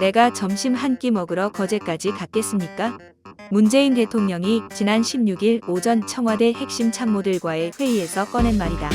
내가 점심 한 끼 먹으러 거제까지 갔겠습니까? 문재인 대통령이 지난 16일 오전 청와대 핵심 참모들과의 회의에서 꺼낸 말이다.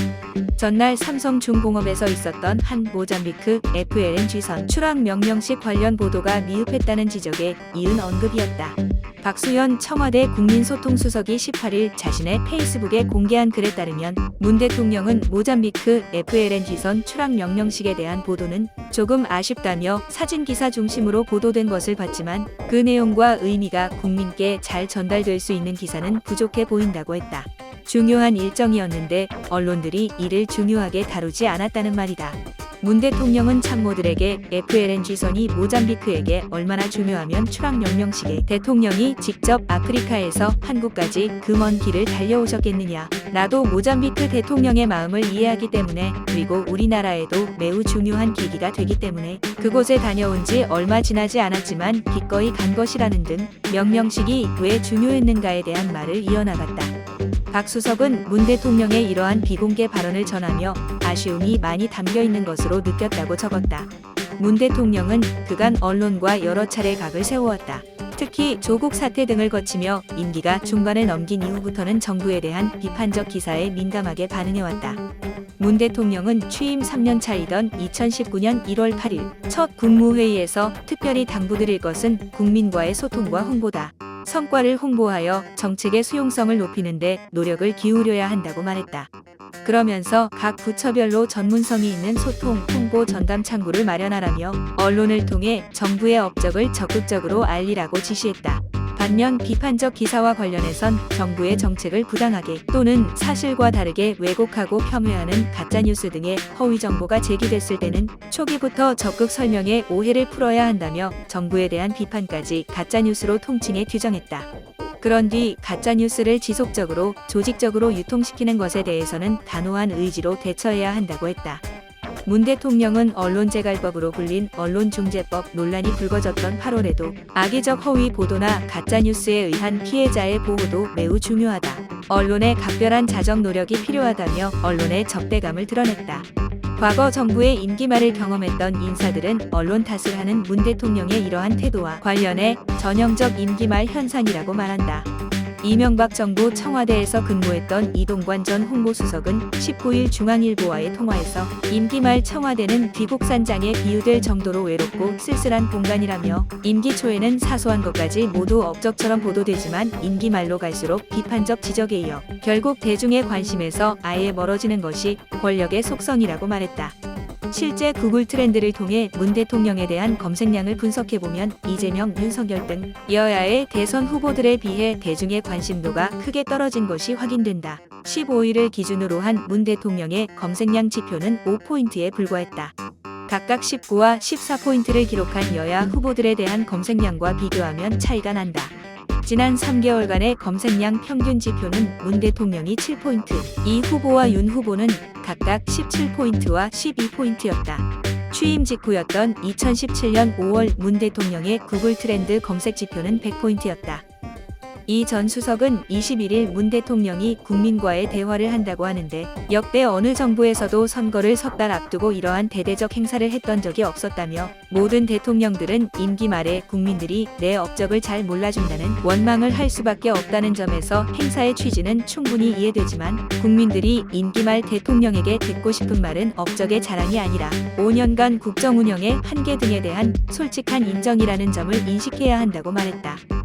전날 삼성중공업에서 있었던 한 모잠비크 FLNG선 추락 명령식 관련 보도가 미흡했다는 지적에 이은 언급이었다. 박수현 청와대 국민소통수석이 18일 자신의 페이스북에 공개한 글에 따르면 문 대통령은 모잠비크 FLNG선 추락 명령식에 대한 보도는 조금 아쉽다며 사진기사 중심으로 보도된 것을 봤지만 그 내용과 의미가 국민께 잘 전달될 수 있는 기사는 부족해 보인다고 했다. 중요한 일정이었는데 언론들이 이를 중요하게 다루지 않았다는 말이다. 문 대통령은 참모들에게 FLNG선이 모잠비크에게 얼마나 중요하면 추락 명령식에 대통령이 직접 아프리카에서 한국까지 그 먼 길을 달려오셨겠느냐. 나도 모잠비크 대통령의 마음을 이해하기 때문에 그리고 우리나라에도 매우 중요한 계기가 되기 때문에 그곳에 다녀온 지 얼마 지나지 않았지만 기꺼이 간 것이라는 등 명령식이 왜 중요했는가에 대한 말을 이어나갔다. 박 수석은 문 대통령의 이러한 비공개 발언을 전하며 아쉬움이 많이 담겨 있는 것으로 느꼈다고 적었다. 문 대통령은 그간 언론과 여러 차례 각을 세워왔다. 특히 조국 사태 등을 거치며 임기가 중반을 넘긴 이후부터는 정부에 대한 비판적 기사에 민감하게 반응해왔다. 문 대통령은 취임 3년 차이던 2019년 1월 8일 첫 국무회의에서 특별히 당부드릴 것은 국민과의 소통과 홍보다. 성과를 홍보하여 정책의 수용성을 높이는 데 노력을 기울여야 한다고 말했다. 그러면서 각 부처별로 전문성이 있는 소통, 홍보 전담 창구를 마련하라며 언론을 통해 정부의 업적을 적극적으로 알리라고 지시했다. 반면 비판적 기사와 관련해선 정부의 정책을 부당하게 또는 사실과 다르게 왜곡하고 폄훼하는 가짜뉴스 등의 허위 정보가 제기됐을 때는 초기부터 적극 설명해 오해를 풀어야 한다며 정부에 대한 비판까지 가짜뉴스로 통칭해 규정했다. 그런 뒤 가짜뉴스를 지속적으로 조직적으로 유통시키는 것에 대해서는 단호한 의지로 대처해야 한다고 했다. 문 대통령은 언론재갈법으로 불린 언론중재법 논란이 불거졌던 8월에도 악의적 허위 보도나 가짜뉴스에 의한 피해자의 보호도 매우 중요하다. 언론의 각별한 자정 노력이 필요하다며 언론의 적대감을 드러냈다. 과거 정부의 임기 말을 경험했던 인사들은 언론 탓을 하는 문 대통령의 이러한 태도와 관련해 전형적 임기 말 현상이라고 말한다. 이명박 정부 청와대에서 근무했던 이동관 전 홍보수석은 19일 중앙일보와의 통화에서 임기 말 청와대는 귀국산장에 비유될 정도로 외롭고 쓸쓸한 공간이라며 임기 초에는 사소한 것까지 모두 업적처럼 보도되지만 임기 말로 갈수록 비판적 지적에 이어 결국 대중의 관심에서 아예 멀어지는 것이 권력의 속성이라고 말했다. 실제 구글 트렌드를 통해 문 대통령에 대한 검색량을 분석해보면 이재명, 윤석열 등 여야의 대선 후보들에 비해 대중의 관심도가 크게 떨어진 것이 확인된다. 15일을 기준으로 한 문 대통령의 검색량 지표는 5포인트에 불과했다. 각각 19와 14포인트를 기록한 여야 후보들에 대한 검색량과 비교하면 차이가 난다. 지난 3개월간의 검색량 평균 지표는 문 대통령이 7포인트, 이 후보와 윤 후보는 각각 17포인트와 12포인트였다. 취임 직후였던 2017년 5월 문 대통령의 구글 트렌드 검색 지표는 100포인트였다. 이 전 수석은 21일 문 대통령이 국민과의 대화를 한다고 하는데 역대 어느 정부에서도 선거를 석 달 앞두고 이러한 대대적 행사를 했던 적이 없었다며 모든 대통령들은 임기 말에 국민들이 내 업적을 잘 몰라준다는 원망을 할 수밖에 없다는 점에서 행사의 취지는 충분히 이해되지만 국민들이 임기 말 대통령에게 듣고 싶은 말은 업적의 자랑이 아니라 5년간 국정 운영의 한계 등에 대한 솔직한 인정이라는 점을 인식해야 한다고 말했다.